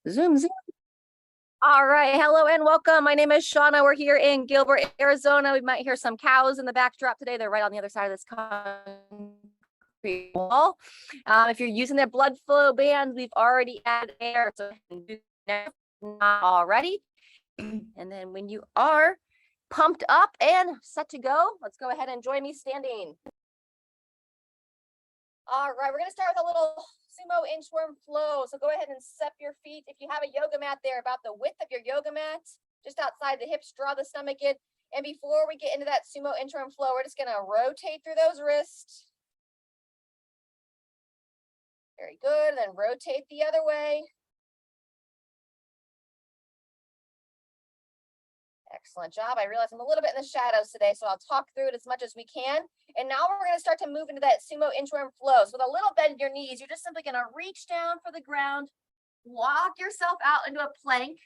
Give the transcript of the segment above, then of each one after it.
Zoom, zoom. All right. Hello and welcome. My name is Shauna. We're here in Gilbert, Arizona. We might hear some cows in the backdrop today. They're right on the other side of this concrete wall. If you're using their blood flow bands, we've already added air. So not already. And then when you are pumped up and set to go, let's go ahead and join me standing. All right, we're going to start with a little sumo inchworm flow. So go ahead and step your feet. If you have a yoga mat there, about the width of your yoga mat, just outside the hips, draw the stomach in. And before we get into that sumo inchworm flow, we're just going to rotate through those wrists. Very good. Then rotate the other way. Excellent job. I realize I'm a little bit in the shadows today, so I'll talk through it as much as we can. And now we're going to start to move into that sumo inchworm flow. So with a little bend in your knees, you're just simply going to reach down for the ground, walk yourself out into a plank,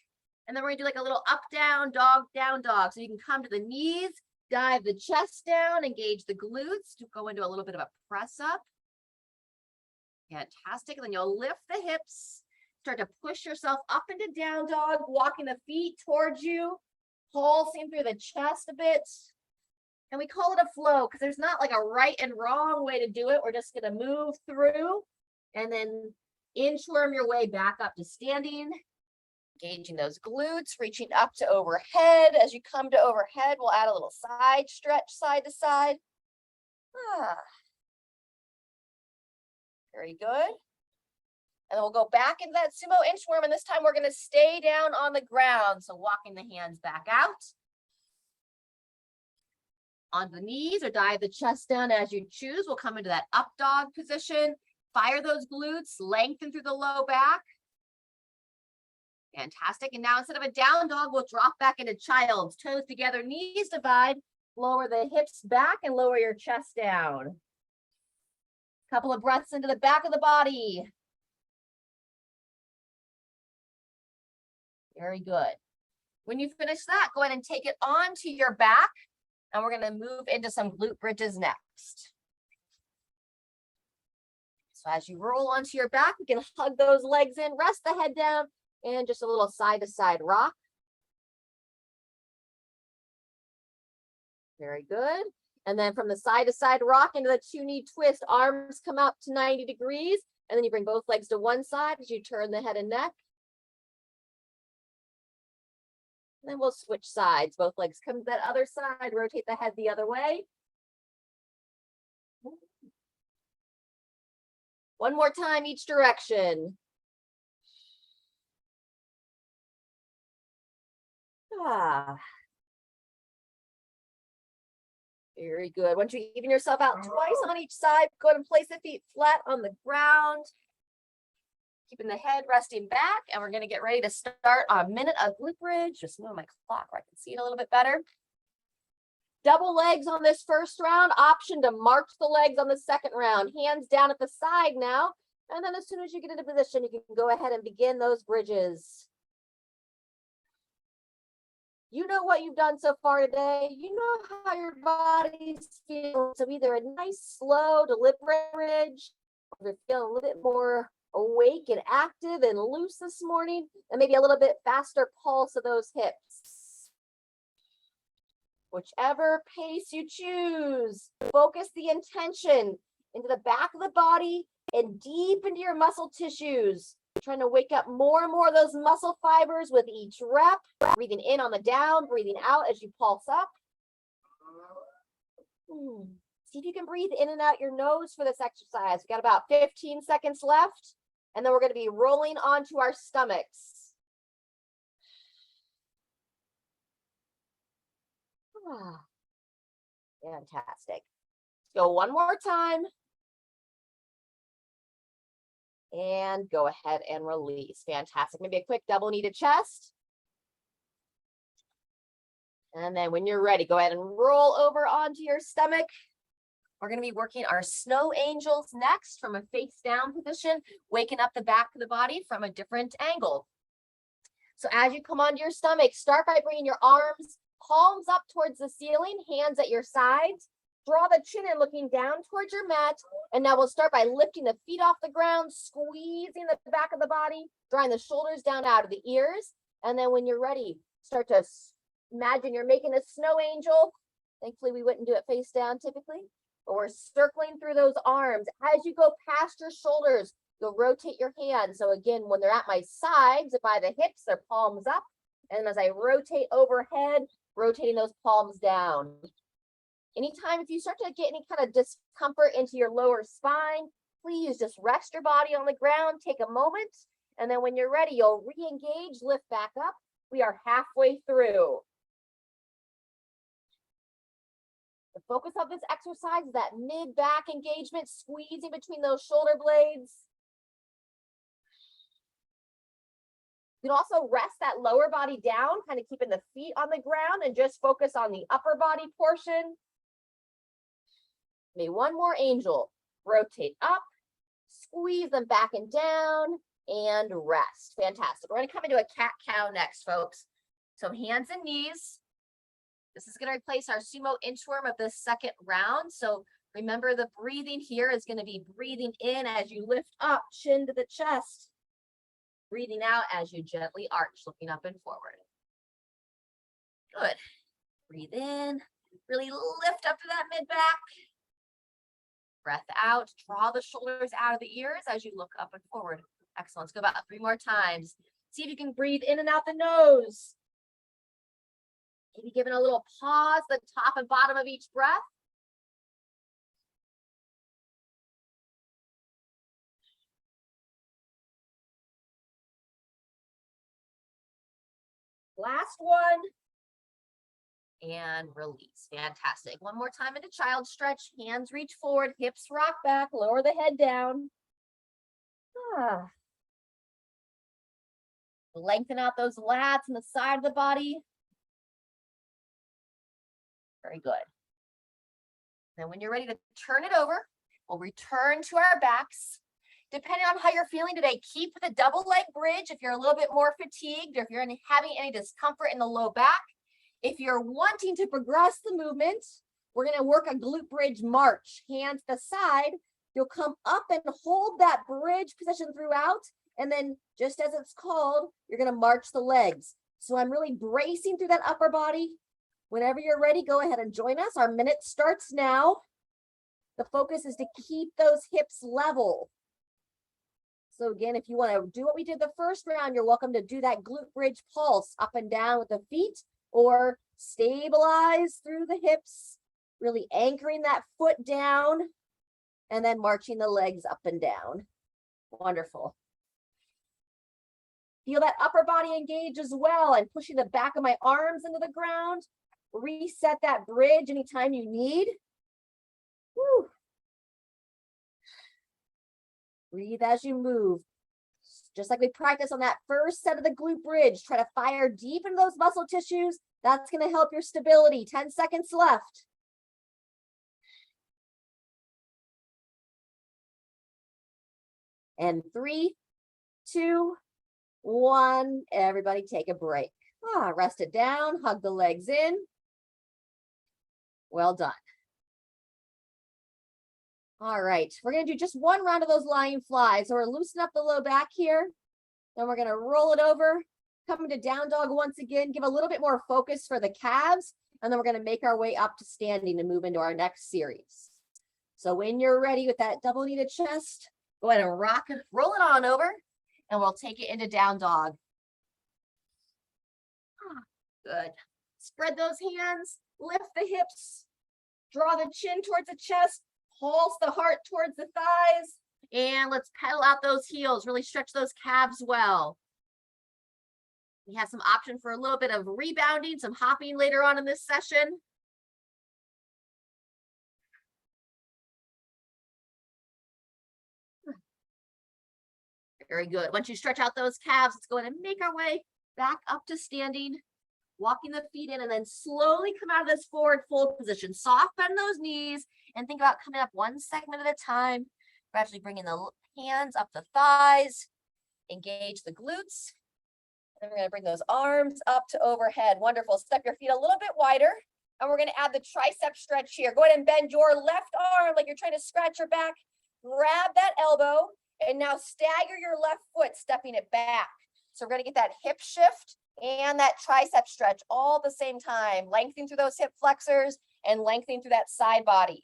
and then we're going to do like a little up, down, dog, down, dog. So you can come to the knees, dive the chest down, engage the glutes to go into a little bit of a press up. Fantastic. And then you'll lift the hips, start to push yourself up into down dog, walking the feet towards you. Pulsing through the chest a bit. And we call it a flow because there's not like a right and wrong way to do it. We're just going to move through and then inchworm your way back up to standing. Engaging those glutes, reaching up to overhead. As you come to overhead, we'll add a little side stretch, side to side. Very good. And then we'll go back into that sumo inchworm, and this time we're going to stay down on the ground. So walking the hands back out. On the knees or dive the chest down as you choose. We'll come into that up dog position. Fire those glutes, lengthen through the low back. Fantastic. And now instead of a down dog, we'll drop back into child's. Toes together, knees divide. Lower the hips back and lower your chest down. Couple of breaths into the back of the body. Very good. When you finish that, go ahead and take it onto your back, and we're going to move into some glute bridges next. So as you roll onto your back, we can hug those legs in, rest the head down, and just a little side-to-side rock. Very good. And then from the side-to-side rock into the two-knee twist, arms come up to 90 degrees, and then you bring both legs to one side as you turn the head and neck. And then we'll switch sides. Both legs come to that other side. Rotate the head the other way. One more time each direction. Very good. Once you even yourself out twice on each side, go ahead and place the feet flat on the ground. Keeping the head resting back, and we're going to get ready to start our minute of glute bridge. Just move my clock where I can see it a little bit better. Double legs on this first round, option to march the legs on the second round. Hands down at the side now, and then as soon as you get into position, you can go ahead and begin those bridges. You know what you've done so far today. You know how your body's feeling. So either a nice, slow, deliberate bridge, or you're feeling a little bit more awake and active and loose this morning, and maybe a little bit faster pulse of those hips. Whichever pace you choose, focus the intention into the back of the body and deep into your muscle tissues. Trying to wake up more and more of those muscle fibers with each rep. Breathing in on the down, breathing out as you pulse up. See if you can breathe in and out your nose for this exercise. We got about 15 seconds left, and then we're going to be rolling onto our stomachs. Fantastic. Let's go one more time. And go ahead and release. Fantastic. Maybe a quick double knee to chest. And then when you're ready, go ahead and roll over onto your stomach. We're going to be working our snow angels next from a face down position, waking up the back of the body from a different angle. So as you come onto your stomach, start by bringing your arms, palms up towards the ceiling, hands at your sides. Draw the chin in, looking down towards your mat. And now we'll start by lifting the feet off the ground, squeezing the back of the body, drawing the shoulders down out of the ears. And then when you're ready, start to imagine you're making a snow angel. Thankfully, we wouldn't do it face down typically, but we're circling through those arms. As you go past your shoulders, you'll rotate your hands. So again, when they're at my sides, by the hips, their palms up. And as I rotate overhead, rotating those palms down. Anytime if you start to get any kind of discomfort into your lower spine, please just rest your body on the ground, take a moment, and then when you're ready, you'll re-engage, lift back up. We are halfway through. The focus of this exercise is that mid-back engagement, squeezing between those shoulder blades. You can also rest that lower body down, kind of keeping the feet on the ground and just focus on the upper body portion. Maybe one more angel. Rotate up, squeeze them back and down, and rest. Fantastic. We're going to come into a cat-cow next, folks. So hands and knees. This is going to replace our sumo inchworm of the second round. So remember, the breathing here is going to be breathing in as you lift up, chin to the chest. Breathing out as you gently arch, looking up and forward. Good. Breathe in. Really lift up to that mid-back. Breath out, draw the shoulders out of the ears as you look up and forward. Excellent. Let's go about 3 more times. See if you can breathe in and out the nose. Maybe giving a little pause at the top and bottom of each breath. Last one. And release. Fantastic. One more time into child stretch. Hands reach forward, hips rock back, lower the head down. Lengthen out those lats on the side of the body. Very good. Then when you're ready to turn it over, we'll return to our backs. Depending on how you're feeling today, keep the double leg bridge if you're a little bit more fatigued or if you're having any discomfort in the low back. If you're wanting to progress the movement, we're going to work a glute bridge march. Hands to the side. You'll come up and hold that bridge position throughout. And then just as it's called, you're going to march the legs. So I'm really bracing through that upper body. Whenever you're ready, go ahead and join us. Our minute starts now. The focus is to keep those hips level. So again, if you want to do what we did the first round, you're welcome to do that glute bridge pulse up and down with the feet, or stabilize through the hips, really anchoring that foot down and then marching the legs up and down. Wonderful. Feel that upper body engage as well. I'm pushing the back of my arms into the ground. Reset that bridge anytime you need. Woo. Breathe as you move. Just like we practiced on that first set of the glute bridge, try to fire deep into those muscle tissues. That's going to help your stability. 10 seconds left. And 3, 2, 1. Everybody take a break. Rest it down, hug the legs in. Well done. All right, we're going to do just one round of those lying flies. So we're loosening up the low back here. Then we're going to roll it over, come into down dog once again, give a little bit more focus for the calves, and then we're going to make our way up to standing and move into our next series. So when you're ready with that double kneaded chest, go ahead and rock it, roll it on over, and we'll take it into down dog. Good. Spread those hands, lift the hips, draw the chin towards the chest, pulse the heart towards the thighs, and let's pedal out those heels, really stretch those calves well. We have some option for a little bit of rebounding, some hopping later on in this session. Very good. Once you stretch out those calves, let's go ahead and make our way back up to standing, walking the feet in, and then slowly come out of this forward fold position. Soft bend those knees and think about coming up one segment at a time. Gradually bringing the hands up the thighs, engage the glutes. And then we're going to bring those arms up to overhead. Wonderful. Step your feet a little bit wider. And we're going to add the tricep stretch here. Go ahead and bend your left arm like you're trying to scratch your back. Grab that elbow and now stagger your left foot, stepping it back. So we're going to get that hip shift and that tricep stretch all at the same time, lengthening through those hip flexors and lengthening through that side body.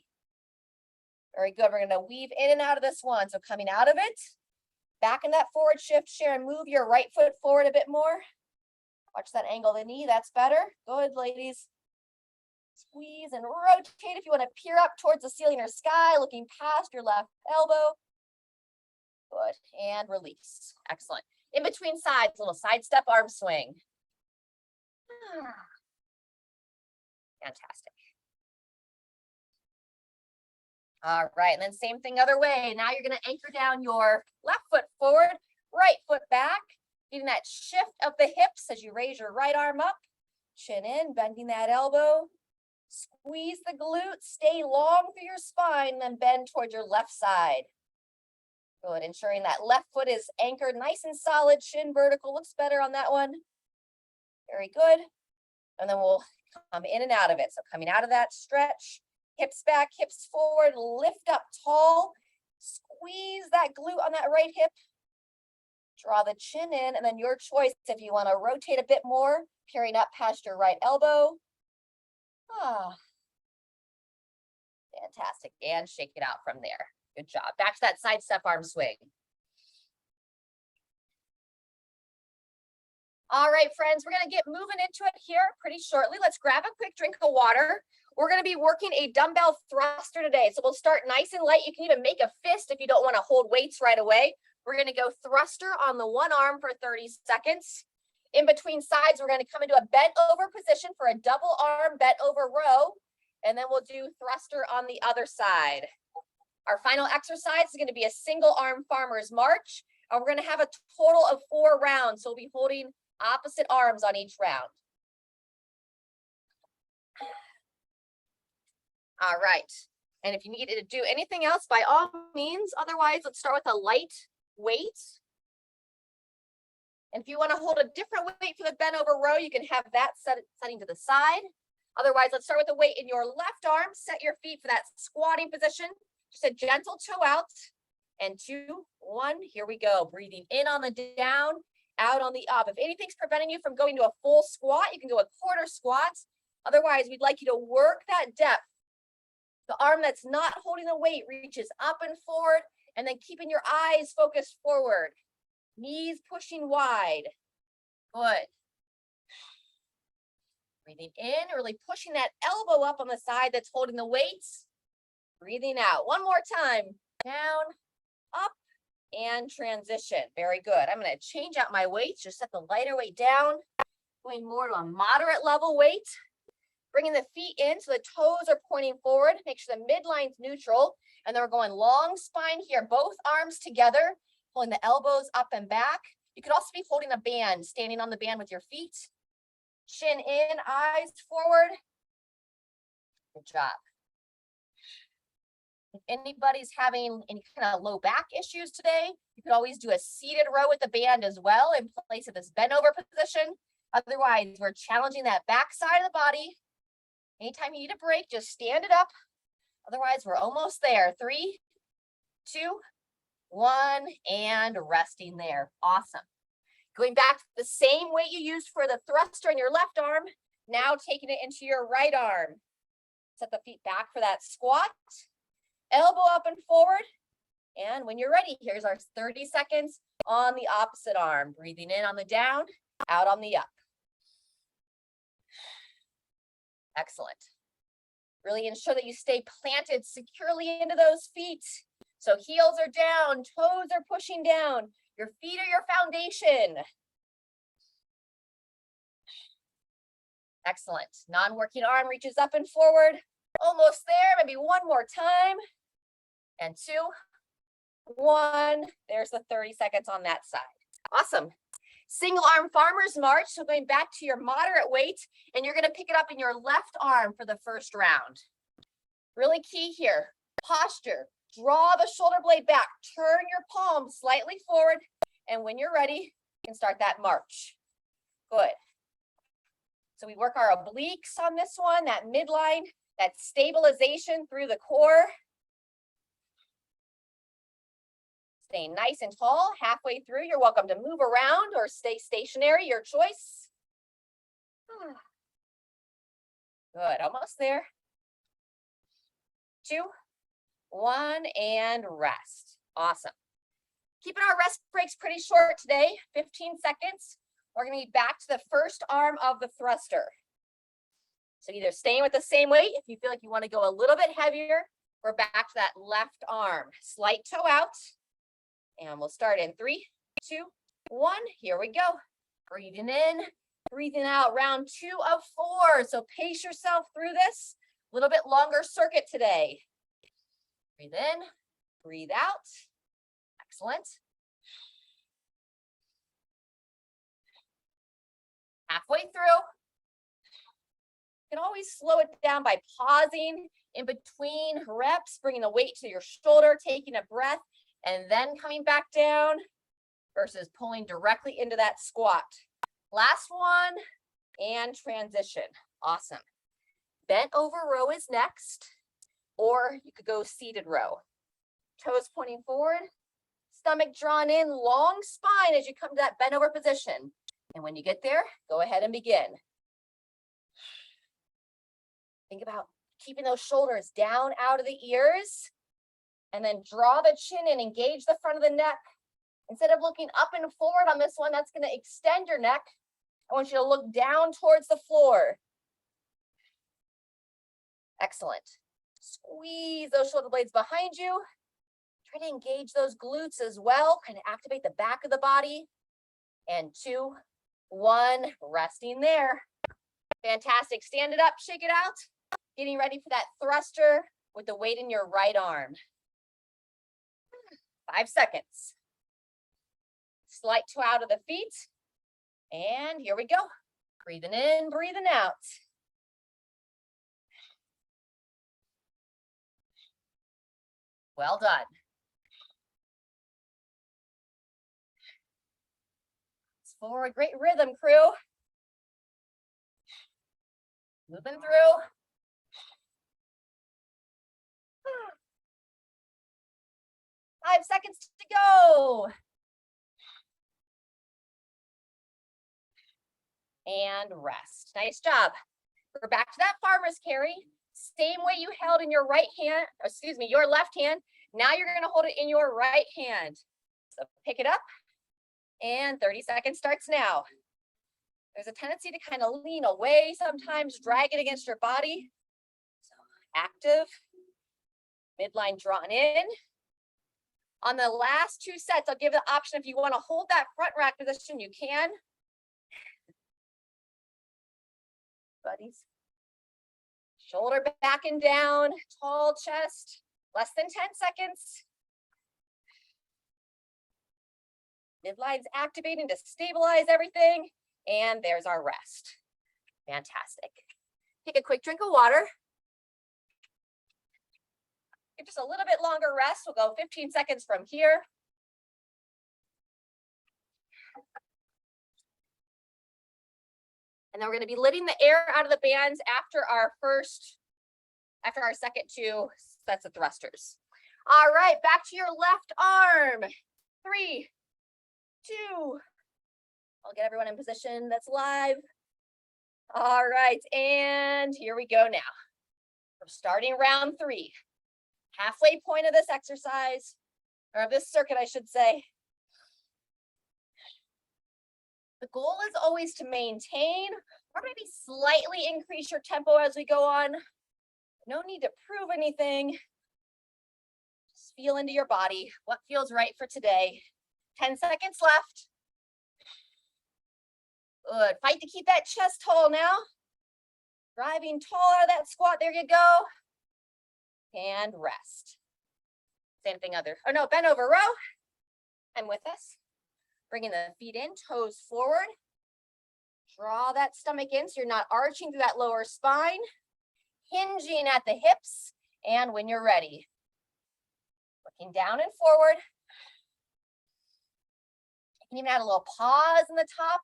Very good. We're going to weave in and out of this one. So coming out of it, back in that forward shift, Sharon, move your right foot forward a bit more. Watch that angle of the knee. That's better. Good, ladies. Squeeze and rotate if you want to peer up towards the ceiling or sky, looking past your left elbow. Good. And release. Excellent. In between sides, little side step arm swing. Fantastic. All right, and then same thing other way. Now you're going to anchor down your left foot forward, right foot back, getting that shift of the hips as you raise your right arm up, chin in, bending that elbow. Squeeze the glute, stay long through your spine, then bend towards your left side. Good, ensuring that left foot is anchored nice and solid, shin vertical, looks better on that one. Very good. And then we'll come in and out of it. So coming out of that stretch, hips back, hips forward, lift up tall, squeeze that glute on that right hip, draw the chin in, and then your choice if you want to rotate a bit more, peering up past your right elbow. Fantastic. And shake it out from there. Good job. Back to that side step arm swing. All right, friends, we're going to get moving into it here pretty shortly. Let's grab a quick drink of water. We're going to be working a dumbbell thruster today. So we'll start nice and light. You can even make a fist if you don't want to hold weights right away. We're going to go thruster on the one arm for 30 seconds. In between sides, we're going to come into a bent over position for a double arm bent over row. And then we'll do thruster on the other side. Our final exercise is going to be a single arm farmer's march. And we're going to have a total of 4 rounds. So we'll be holding opposite arms on each round. All right. And if you needed to do anything else, by all means, otherwise, let's start with a light weight. And if you want to hold a different weight for the bent over row, you can have that setting to the side. Otherwise, let's start with a weight in your left arm. Set your feet for that squatting position. Just a gentle toe out. And 2, 1, here we go. Breathing in on the down, out on the up. If anything's preventing you from going to a full squat, you can go a quarter squat. Otherwise, we'd like you to work that depth. The arm that's not holding the weight reaches up and forward, and then keeping your eyes focused forward. Knees pushing wide. Good. Breathing in, really pushing that elbow up on the side that's holding the weights. Breathing out. One more time. Down, up, and transition. Very good. I'm going to change out my weights. Just set the lighter weight down. Going more to a moderate level weight. Bringing the feet in so the toes are pointing forward. Make sure the midline's neutral. And then we're going long spine here. Both arms together. Pulling the elbows up and back. You could also be holding a band, standing on the band with your feet. Chin in, eyes forward. Good job. If anybody's having any kind of low back issues today, you could always do a seated row with the band as well in place of this bent over position. Otherwise, we're challenging that back side of the body. Anytime you need a break, just stand it up. Otherwise, we're almost there. 3, 2, 1, and resting there. Awesome. Going back to the same weight you used for the thruster in your left arm, now taking it into your right arm. Set the feet back for that squat. Elbow up and forward. And when you're ready, here's our 30 seconds on the opposite arm. Breathing in on the down, out on the up. Excellent. Really ensure that you stay planted securely into those feet. So heels are down, toes are pushing down. Your feet are your foundation. Excellent. Non-working arm reaches up and forward. Almost there. Maybe one more time. And 2, 1. There's the 30 seconds on that side. Awesome. Single arm farmer's march. So going back to your moderate weight, and you're going to pick it up in your left arm for the first round. Really key here. Posture. Draw the shoulder blade back. Turn your palm slightly forward. And when you're ready, you can start that march. Good. So we work our obliques on this one, that midline, that stabilization through the core. Stay nice and tall. Halfway through, you're welcome to move around or stay stationary, your choice. Good, almost there. 2, 1, and rest. Awesome. Keeping our rest breaks pretty short today, 15 seconds. We're gonna be back to the first arm of the thruster. So either staying with the same weight, if you feel like you wanna go a little bit heavier, we're back to that left arm. Slight toe out, and we'll start in 3, 2, 1, here we go. Breathing in, breathing out, round 2 of 4. So pace yourself through this. A little bit longer circuit today. Breathe in, breathe out. Excellent. Halfway through. You can always slow it down by pausing in between reps, bringing the weight to your shoulder, taking a breath, and then coming back down versus pulling directly into that squat. Last one, and transition. Awesome. Bent over row is next, or you could go seated row. Toes pointing forward, stomach drawn in, long spine as you come to that bent over position. And when you get there, go ahead and begin. Think about keeping those shoulders down out of the ears, and then draw the chin in, engage the front of the neck. Instead of looking up and forward on this one, that's going to extend your neck. I want you to look down towards the floor. Excellent. Squeeze those shoulder blades behind you. Try to engage those glutes as well. Kind of activate the back of the body. And 2, 1, resting there. Fantastic. Stand it up, shake it out. Getting ready for that thruster with the weight in your right arm. 5 seconds. Slight toe out of the feet. And here we go. Breathing in, breathing out. Well done. It's forward, great rhythm, crew. Moving through. Five seconds to go. And rest. Nice job. We're back to that farmer's carry. Same way you held in your right hand, excuse me, your left hand. Now you're going to hold it in your right hand. So pick it up, and 30 seconds starts now. There's a tendency to kind of lean away sometimes, drag it against your body. So active, midline drawn in. On the last 2 sets, I'll give the option if you want to hold that front rack position, you can. Buddies. Shoulder back and down, tall chest, less than 10 seconds. Midline's activating to stabilize everything, and there's our rest. Fantastic. Take a quick drink of water. Give just a little bit longer rest. We'll go 15 seconds from here. And then we're going to be letting the air out of the bands after our second 2 sets of thrusters. All right, back to your left arm. 3, 2. I'll get everyone in position that's live. All right, and here we go now. We're starting round 3. Halfway point of this exercise, or of this circuit, I should say. The goal is always to maintain or maybe slightly increase your tempo as we go on. No need to prove anything. Just feel into your body. What feels right for today? 10 seconds left. Good. Fight to keep that chest tall now. Driving tall out of that squat. There you go. And rest. Same thing bent over row. And with us. Bringing the feet in, toes forward. Draw that stomach in so you're not arching through that lower spine. Hinging at the hips. And when you're ready, looking down and forward. You can even add a little pause in the top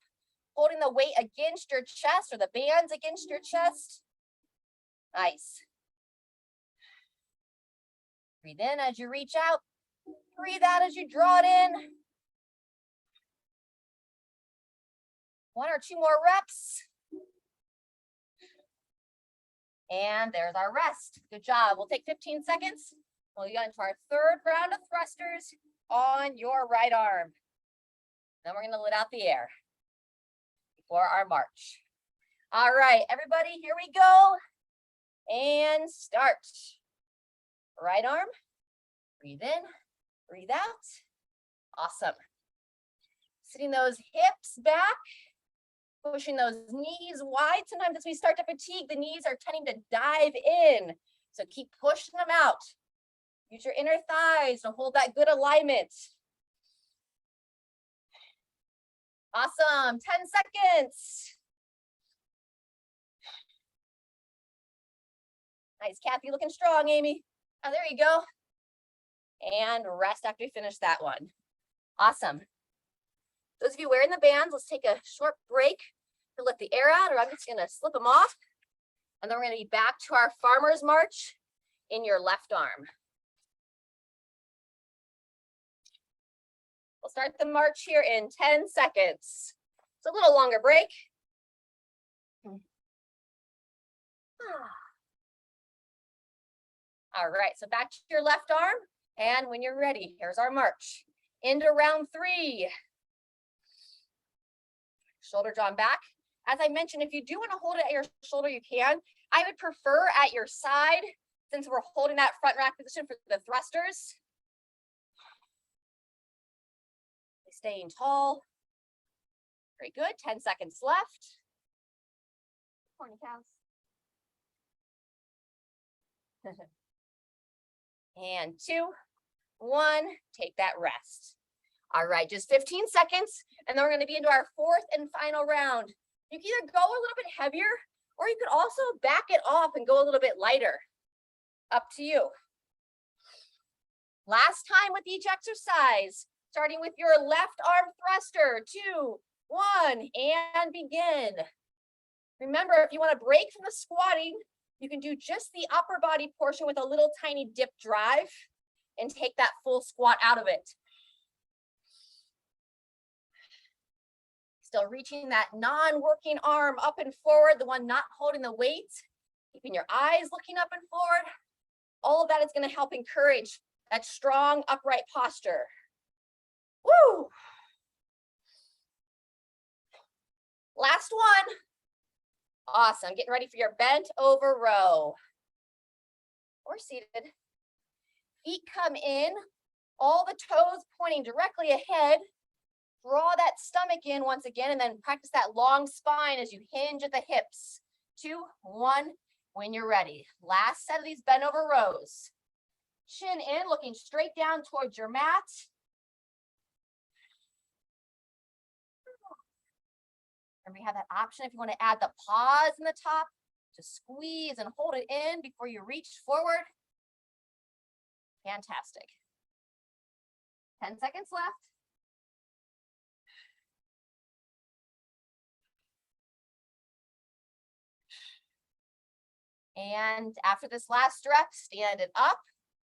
holding the weight against your chest or the bands against your chest. Nice. Breathe in as you reach out. Breathe out as you draw it in. 1 or 2 more reps. And there's our rest. Good job. We'll take 15 seconds. We'll get into our 3rd round of thrusters on your right arm. Then we're going to let out the air before our march. All right, everybody, here we go. And start. Right arm. Breathe in, breathe out. Awesome. Sitting those hips back. Pushing those knees wide. Sometimes as we start to fatigue, the knees are tending to dive in. So keep pushing them out. Use your inner thighs to hold that good alignment. Awesome. 10 seconds. Nice, Kathy, looking strong, Amy. Oh, there you go. And rest after we finish that one. Awesome. Those of you wearing the bands, let's take a short break to let the air out, or I'm just gonna slip them off. And then we're gonna be back to our farmer's march in your left arm. We'll start the march here in 10 seconds. It's a little longer break. All right, so back to your left arm. And when you're ready, here's our march. Into round 3. Shoulder drawn back. As I mentioned, if you do want to hold it at your shoulder, you can. I would prefer at your side, since we're holding that front rack position for the thrusters. Staying tall. Very good. 10 seconds left. Morning, cows. And 2, 1, take that rest. All right, just 15 seconds, and then we're gonna be into our 4th and final round. You can either go a little bit heavier, or you could also back it off and go a little bit lighter. Up to you. Last time with each exercise, starting with your left arm thruster. 2, 1, and begin. Remember, if you wanna break from the squatting, you can do just the upper body portion with a little tiny dip drive and take that full squat out of it. Still reaching that non-working arm up and forward, the one not holding the weight, keeping your eyes looking up and forward. All of that is going to help encourage that strong upright posture. Woo! Last one. Awesome. Getting ready for your bent over row. Or seated. Feet come in, all the toes pointing directly ahead. Draw that stomach in once again, and then practice that long spine as you hinge at the hips. 2, 1, when you're ready. Last set of these bent over rows. Chin in, looking straight down towards your mat. And we have that option if you want to add the pause in the top to squeeze and hold it in before you reach forward. Fantastic. 10 seconds left. And after this last stretch, stand it up,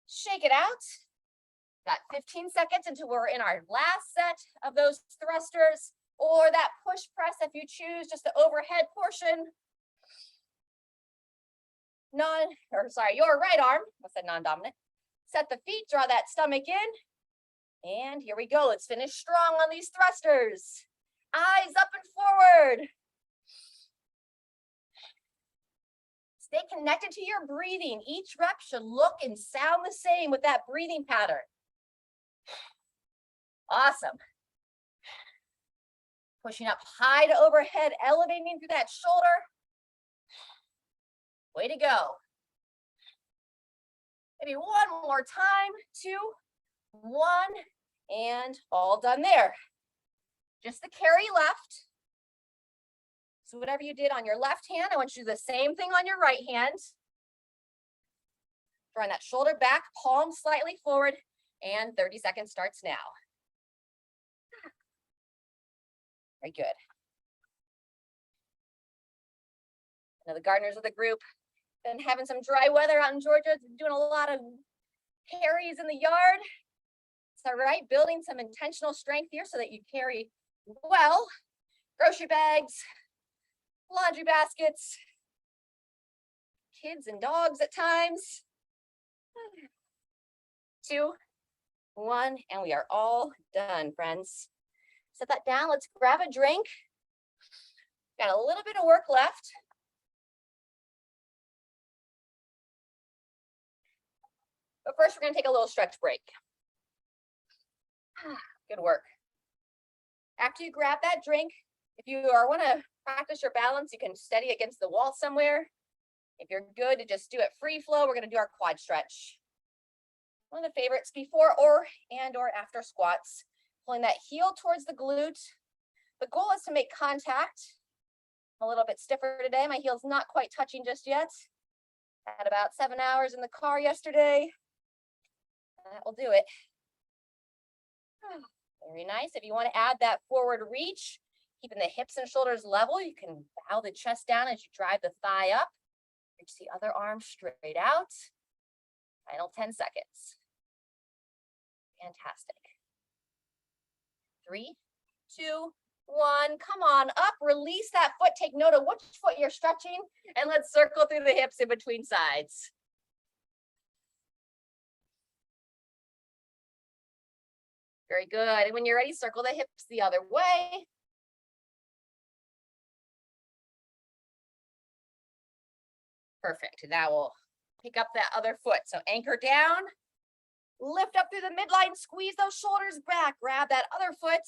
shake it out. Got 15 seconds until we're in our last set of those thrusters, or that push press if you choose, just the overhead portion. Your right arm, I said non-dominant. Set the feet, draw that stomach in. And here we go. Let's finish strong on these thrusters. Eyes up and forward. Stay connected to your breathing. Each rep should look and sound the same with that breathing pattern. Awesome. Pushing up high to overhead, elevating through that shoulder. Way to go. Maybe one more time. 2, 1, and all done there. Just the carry left. So whatever you did on your left hand, I want you to do the same thing on your right hand. Drawing that shoulder back, palm slightly forward, and 30 seconds starts now. Very good. Now the gardeners of the group been having some dry weather out in Georgia, doing a lot of carries in the yard. It's all right, building some intentional strength here so that you carry well. Grocery bags, laundry baskets, kids and dogs at times. 2, 1, and we are all done, friends. Set that down, let's grab a drink. Got a little bit of work left. But first, we're gonna take a little stretch break. Good work. After you grab that drink, if you wanna practice your balance, you can steady against the wall somewhere. If you're good to just do it free flow, we're gonna do our quad stretch. One of the favorites before or after squats, pulling that heel towards the glute. The goal is to make contact. I'm a little bit stiffer today. My heel's not quite touching just yet. Had about 7 hours in the car yesterday. That will do it. Very nice. If you want to add that forward reach, keeping the hips and shoulders level, you can bow the chest down as you drive the thigh up. Reach the other arm straight out. Final 10 seconds. Fantastic. 3, 2, 1. Come on up. Release that foot. Take note of which foot you're stretching. And let's circle through the hips in between sides. Very good. And when you're ready, circle the hips the other way. Perfect. Now we'll pick up that other foot. So anchor down, lift up through the midline, squeeze those shoulders back, grab that other foot,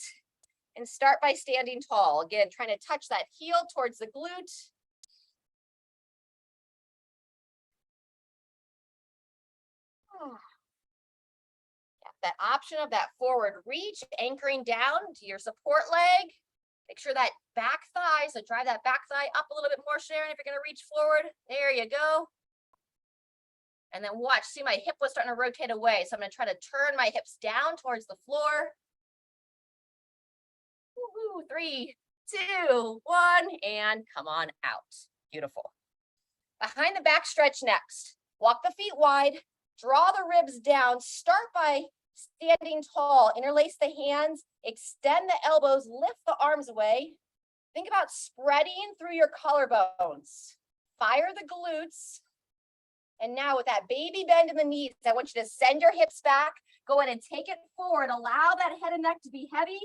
and start by standing tall. Again, trying to touch that heel towards the glute. That option of that forward reach, anchoring down to your support leg. Make sure that back thigh, so drive that back thigh up a little bit more, Sharon, if you're gonna reach forward. There you go. And then watch, see my hip was starting to rotate away. So I'm gonna try to turn my hips down towards the floor. Woo-hoo, 3, 2, 1, and come on out. Beautiful. Behind the back stretch next. Walk the feet wide, draw the ribs down, start by standing tall, interlace the hands, extend the elbows, lift the arms away. Think about spreading through your collarbones. Fire the glutes. And now with that baby bend in the knees, I want you to send your hips back, go in and take it forward. Allow that head and neck to be heavy.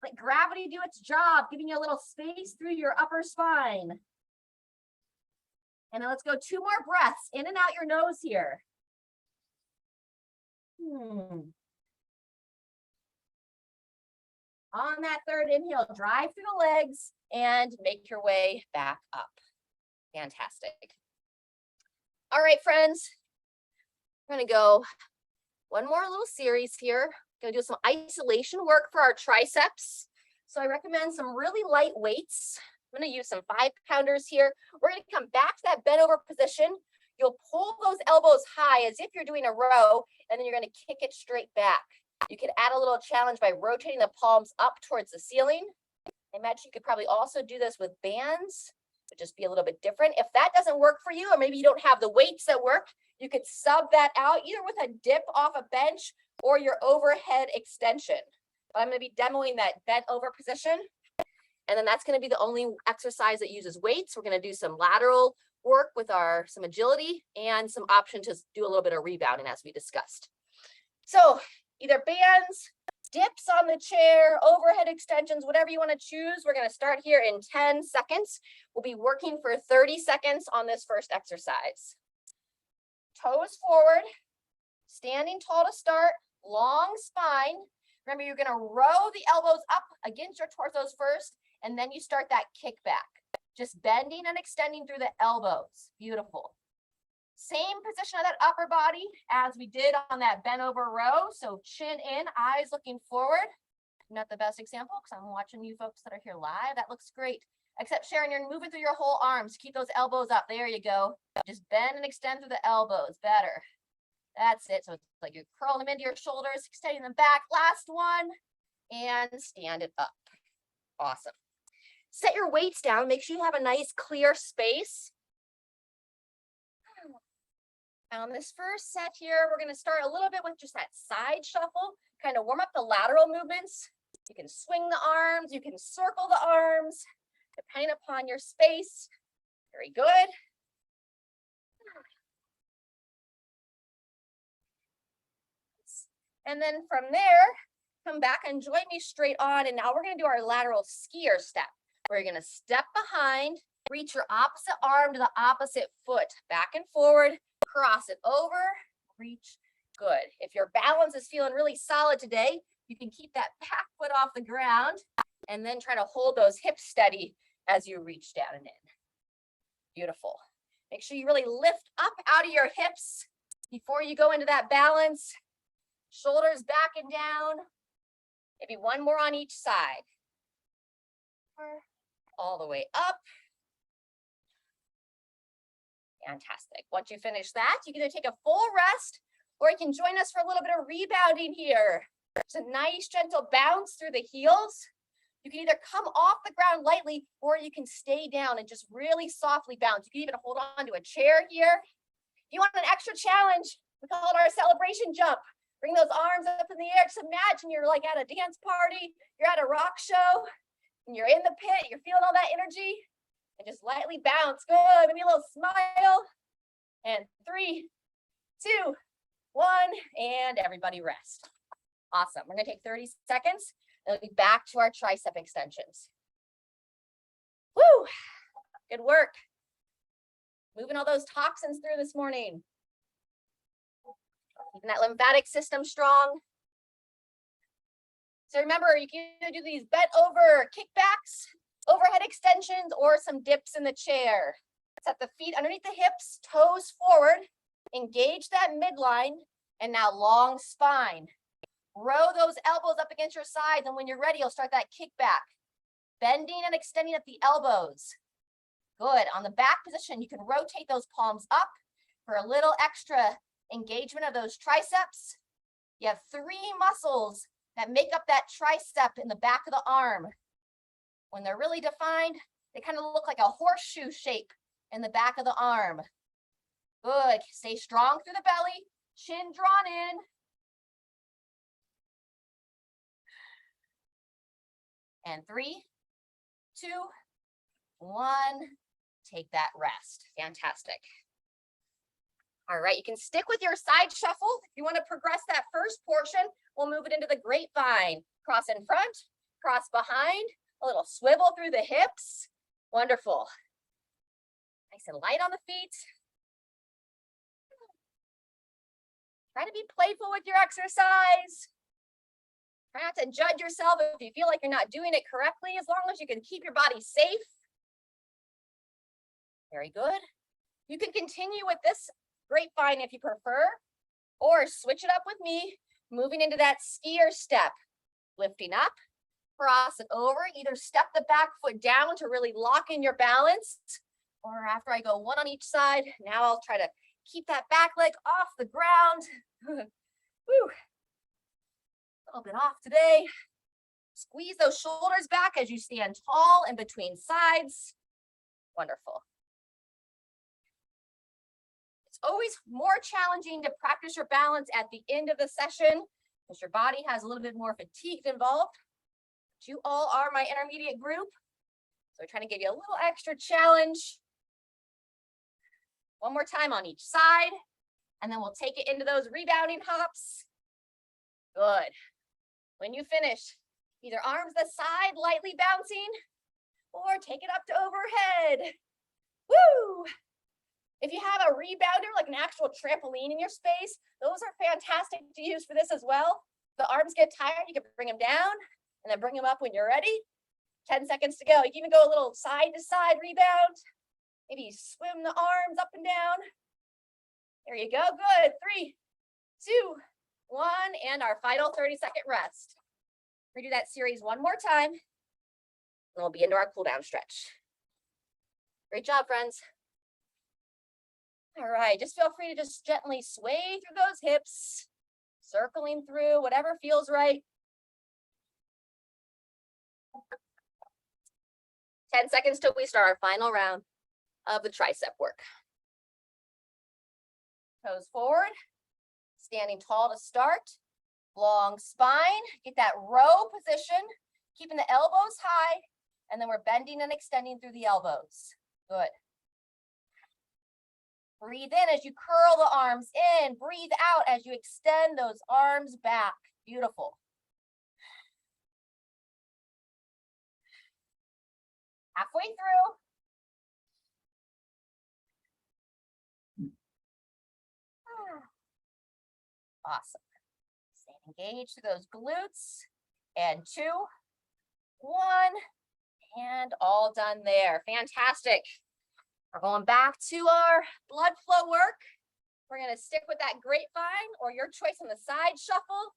Let gravity do its job, giving you a little space through your upper spine. And then let's go 2 more breaths, in and out your nose here. On that third inhale, drive through the legs and make your way back up. Fantastic. All right, friends, we're gonna go one more little series here. Gonna do some isolation work for our triceps. So I recommend some really light weights. I'm gonna use some 5-pounders here. We're gonna come back to that bent over position. You'll pull those elbows high as if you're doing a row, and then you're gonna kick it straight back. You can add a little challenge by rotating the palms up towards the ceiling. I imagine you could probably also do this with bands, but just be a little bit different. If that doesn't work for you, or maybe you don't have the weights that work, you could sub that out either with a dip off a bench or your overhead extension. But I'm gonna be demoing that bent over position. And then that's gonna be the only exercise that uses weights. We're gonna do some lateral work with some agility and some option to do a little bit of rebounding as we discussed. So either bands, dips on the chair, overhead extensions, whatever you want to choose. We're going to start here in 10 seconds. We'll be working for 30 seconds on this first exercise. Toes forward, standing tall to start, long spine. Remember, you're going to row the elbows up against your torsos first, and then you start that kick back. Just bending and extending through the elbows. Beautiful. Same position of that upper body as we did on that bent over row. So chin in, eyes looking forward. Not the best example because I'm watching you folks that are here live. That looks great. Except Sharon, you're moving through your whole arms. Keep those elbows up. There you go. Just bend and extend through the elbows. Better. That's it. So it's like you're curling them into your shoulders, extending them back. Last one. And stand it up. Awesome. set your weights down. Make sure you have a nice clear space. Now on this first set here, we're going to start a little bit with just that side shuffle, kind of warm up the lateral movements. You can swing the arms, you can circle the arms, depending upon your space. Very good. And then from there, come back and join me straight on. And now we're going to do our lateral skier step. We're going to step behind, reach your opposite arm to the opposite foot, back and forward, cross it over, reach. Good. If your balance is feeling really solid today, you can keep that back foot off the ground and then try to hold those hips steady as you reach down and in. Beautiful. Make sure you really lift up out of your hips before you go into that balance. Shoulders back and down. Maybe one more on each side. All the way up. Fantastic. Once you finish that, you can either take a full rest or you can join us for a little bit of rebounding here. It's a nice gentle bounce through the heels. You can either come off the ground lightly or you can stay down and just really softly bounce. You can even hold on to a chair here. If you want an extra challenge, we call it our celebration jump. Bring those arms up in the air. Just imagine you're like at a dance party, you're at a rock show, and you're in the pit, you're feeling all that energy, and just lightly bounce. Good, maybe a little smile. And 3, 2, 1, and everybody rest. Awesome. We're gonna take 30 seconds, and we'll be back to our tricep extensions. Woo, good work. Moving all those toxins through this morning. Keeping that lymphatic system strong. So remember, you can either do these bent over kickbacks, overhead extensions, or some dips in the chair. Set the feet underneath the hips, toes forward, engage that midline, and now long spine. Row those elbows up against your sides, and when you're ready, you'll start that kickback. Bending and extending at the elbows. Good. On the back position, you can rotate those palms up for a little extra engagement of those triceps. You have 3 muscles that make up that tricep in the back of the arm. When they're really defined, they kind of look like a horseshoe shape in the back of the arm. Good. Stay strong through the belly, chin drawn in. And 3, 2, 1. Take that rest. Fantastic. All right, you can stick with your side shuffle. If you want to progress that first portion, we'll move it into the grapevine. Cross in front, cross behind, a little swivel through the hips. Wonderful. Nice and light on the feet. Try to be playful with your exercise. Try not to judge yourself if you feel like you're not doing it correctly, as long as you can keep your body safe. Very good. You can continue with this grapevine if you prefer, or switch it up with me, moving into that skier step. Lifting up, cross it over, either step the back foot down to really lock in your balance, or after I go 1 on each side, now I'll try to keep that back leg off the ground. Woo. A little bit off today. Squeeze those shoulders back as you stand tall in between sides. Wonderful. It's always more challenging to practice your balance at the end of the session because your body has a little bit more fatigue involved. But you all are my intermediate group, so we're trying to give you a little extra challenge. 1 more time on each side, and then we'll take it into those rebounding hops. Good. When you finish, either arms to the side, lightly bouncing, or take it up to overhead. Woo! If you have a rebounder, like an actual trampoline in your space, those are fantastic to use for this as well. If the arms get tired, you can bring them down and then bring them up when you're ready. 10 seconds to go. You can even go a little side to side rebound. Maybe swim the arms up and down. There you go. Good. 3, 2, 1, and our final 30-second rest. We're gonna do that series 1 more time, and we'll be into our cool down stretch. Great job, friends. All right, just feel free to just gently sway through those hips, circling through whatever feels right. 10 seconds till we start our final round of the tricep work. Toes forward, standing tall to start, long spine, get that row position, keeping the elbows high, and then we're bending and extending through the elbows. Good. Breathe in as you curl the arms in, breathe out as you extend those arms back. Beautiful. Halfway through. Awesome. Stay engaged through those glutes. And 2, 1, and all done there. Fantastic. We're going back to our blood flow work. We're going to stick with that grapevine or your choice on the side shuffle.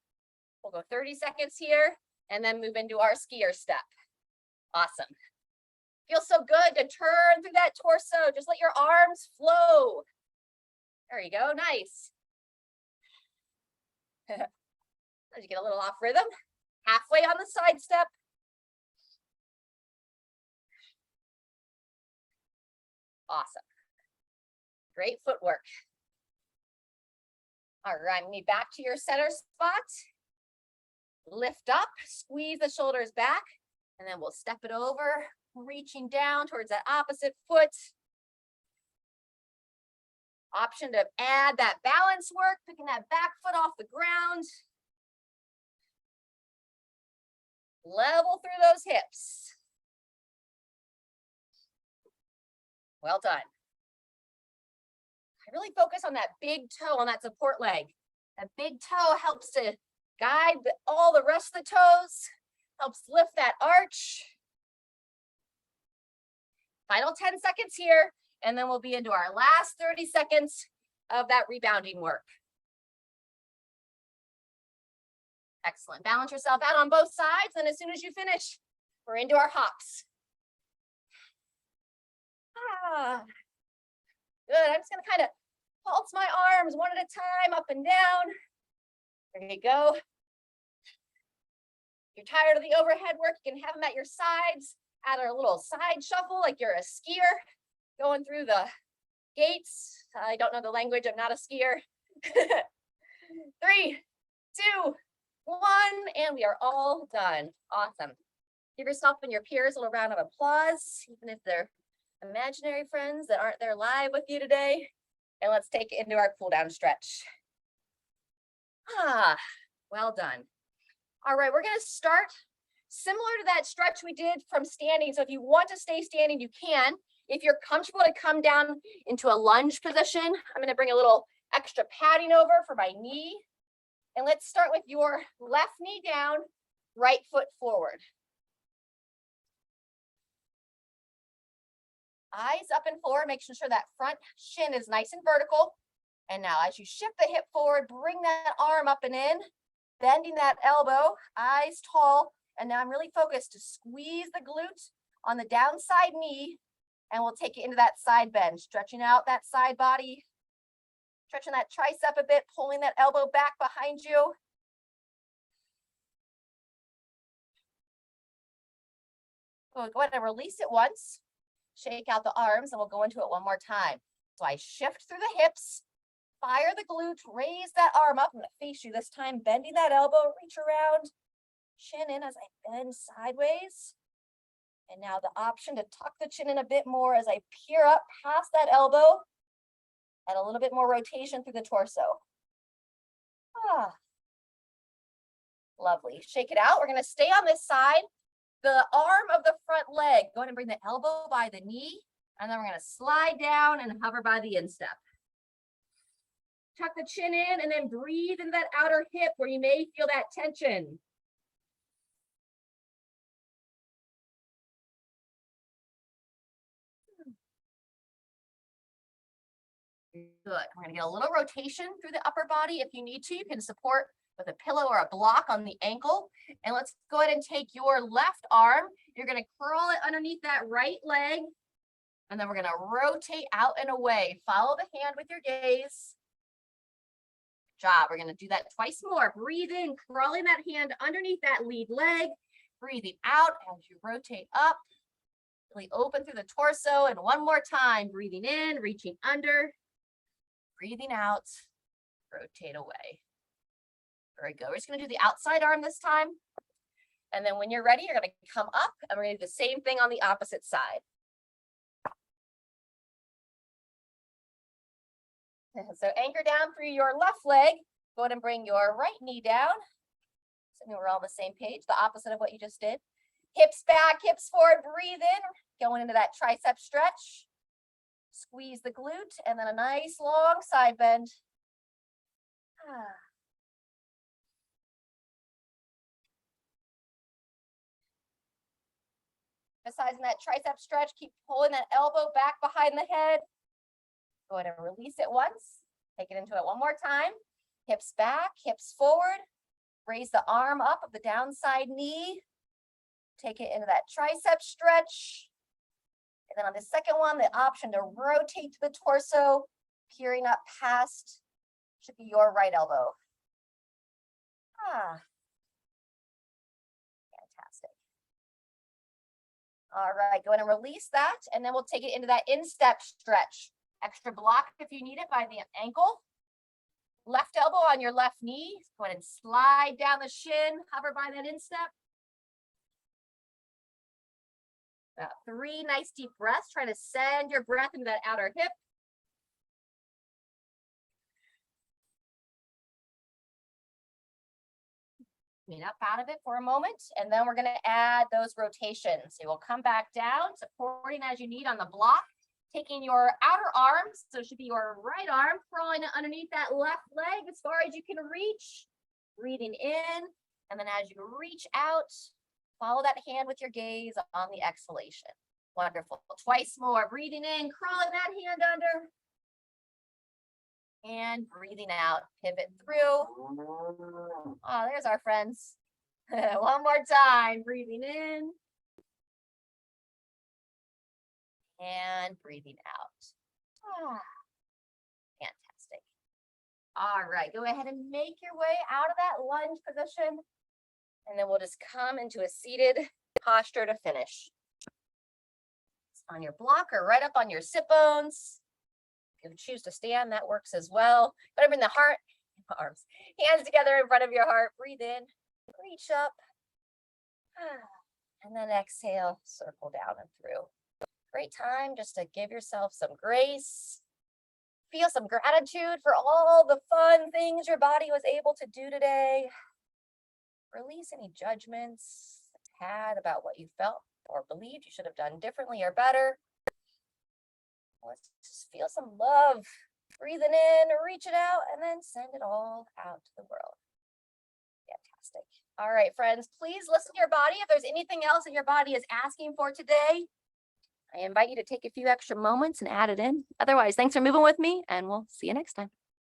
We'll go 30 seconds here and then move into our skier step. Awesome. Feels so good to turn through that torso. Just let your arms flow. There you go. Nice. As you get a little off rhythm, halfway on the side step. Awesome. Great footwork. All right, meet back to your center spot. Lift up, squeeze the shoulders back, and then we'll step it over, reaching down towards that opposite foot. Option to add that balance work, picking that back foot off the ground. Level through those hips. Well done. I really focus on that big toe on that support leg. That big toe helps to guide all the rest of the toes, helps lift that arch. Final 10 seconds here, and then we'll be into our last 30 seconds of that rebounding work. Excellent. Balance yourself out on both sides, and as soon as you finish, we're into our hops. Good. I'm just going to kind of pulse my arms one at a time, up and down. There you go. If you're tired of the overhead work, you can have them at your sides. Add a little side shuffle like you're a skier going through the gates. I don't know the language. I'm not a skier. 3, 2, 1, and we are all done. Awesome. Give yourself and your peers a little round of applause, even if they're imaginary friends that aren't there live with you today. And let's take it into our cool down stretch. Well done. All right, we're going to start similar to that stretch we did from standing. So if you want to stay standing, you can. If you're comfortable to come down into a lunge position, I'm going to bring a little extra padding over for my knee. And let's start with your left knee down, right foot forward. Eyes up and forward, making sure that front shin is nice and vertical. And now as you shift the hip forward, bring that arm up and in, bending that elbow, eyes tall. And now I'm really focused to squeeze the glute on the downside knee, and we'll take it into that side bend, stretching out that side body, stretching that tricep a bit, pulling that elbow back behind you. Go ahead and release it once. Shake out the arms, and we'll go into it one more time. So I shift through the hips, fire the glute, raise that arm up. I'm going to face you this time, bending that elbow, reach around, chin in as I bend sideways. And now the option to tuck the chin in a bit more as I peer up past that elbow, and a little bit more rotation through the torso. Lovely. Shake it out. We're going to stay on this side. The arm of the front leg, go ahead and bring the elbow by the knee, and then we're going to slide down and hover by the instep. Tuck the chin in and then breathe in that outer hip where you may feel that tension. Good. We're going to get a little rotation through the upper body. If you need to, you can support with a pillow or a block on the ankle. And let's go ahead and take your left arm. You're going to curl it underneath that right leg. And then we're going to rotate out and away. Follow the hand with your gaze. Good job. We're going to do that twice more. Breathe in, curling that hand underneath that lead leg. Breathing out as you rotate up Really open through the torso. And one more time, breathing in, reaching under, breathing out, rotate away. Very good. We're just going to do the outside arm this time. And then when you're ready, you're going to come up and we're going to do the same thing on the opposite side. So anchor down through your left leg. Go ahead and bring your right knee down. So we're all on the same page, the opposite of what you just did. Hips back, hips forward, breathe in. Going into that tricep stretch. Squeeze the glute and then a nice long side bend. Emphasizing that tricep stretch, keep pulling that elbow back behind the head. Go ahead and release it once. Take it into it one more time. Hips back, hips forward. Raise the arm up of the downside knee. Take it into that tricep stretch. And then on the second one, the option to rotate to the torso, peering up past, should be your right elbow. Fantastic. All right, go ahead and release that, and then we'll take it into that instep stretch. Extra block if you need it by the ankle. Left elbow on your left knee. Go ahead and slide down the shin, hover by that instep. About 3 nice deep breaths. Try to send your breath into that outer hip. Clean up out of it for a moment, and then we're going to add those rotations. So we'll come back down, supporting as you need on the block. Taking your outer arms, so it should be your right arm, crawling underneath that left leg as far as you can reach. Breathing in, and then as you reach out, follow that hand with your gaze on the exhalation. Wonderful. Twice more. Breathing in, crawling that hand under. And breathing out, pivot through. Oh, there's our friends. One more time. Breathing in. And breathing out. Fantastic. All right, go ahead and make your way out of that lunge position. And then we'll just come into a seated posture to finish. It's on your block or right up on your sit bones. If you choose to stand, that works as well. But bring the heart, arms, hands together in front of your heart. Breathe in, reach up. And then exhale, circle down and through. Great time just to give yourself some grace. Feel some gratitude for all the fun things your body was able to do today. Release any judgments had about what you felt or believed you should have done differently or better. Let's just feel some love. Breathing in, reach it out, and then send it all out to the world. Fantastic. All right, friends, please listen to your body. If there's anything else that your body is asking for today, I invite you to take a few extra moments and add it in. Otherwise, thanks for moving with me, and we'll see you next time.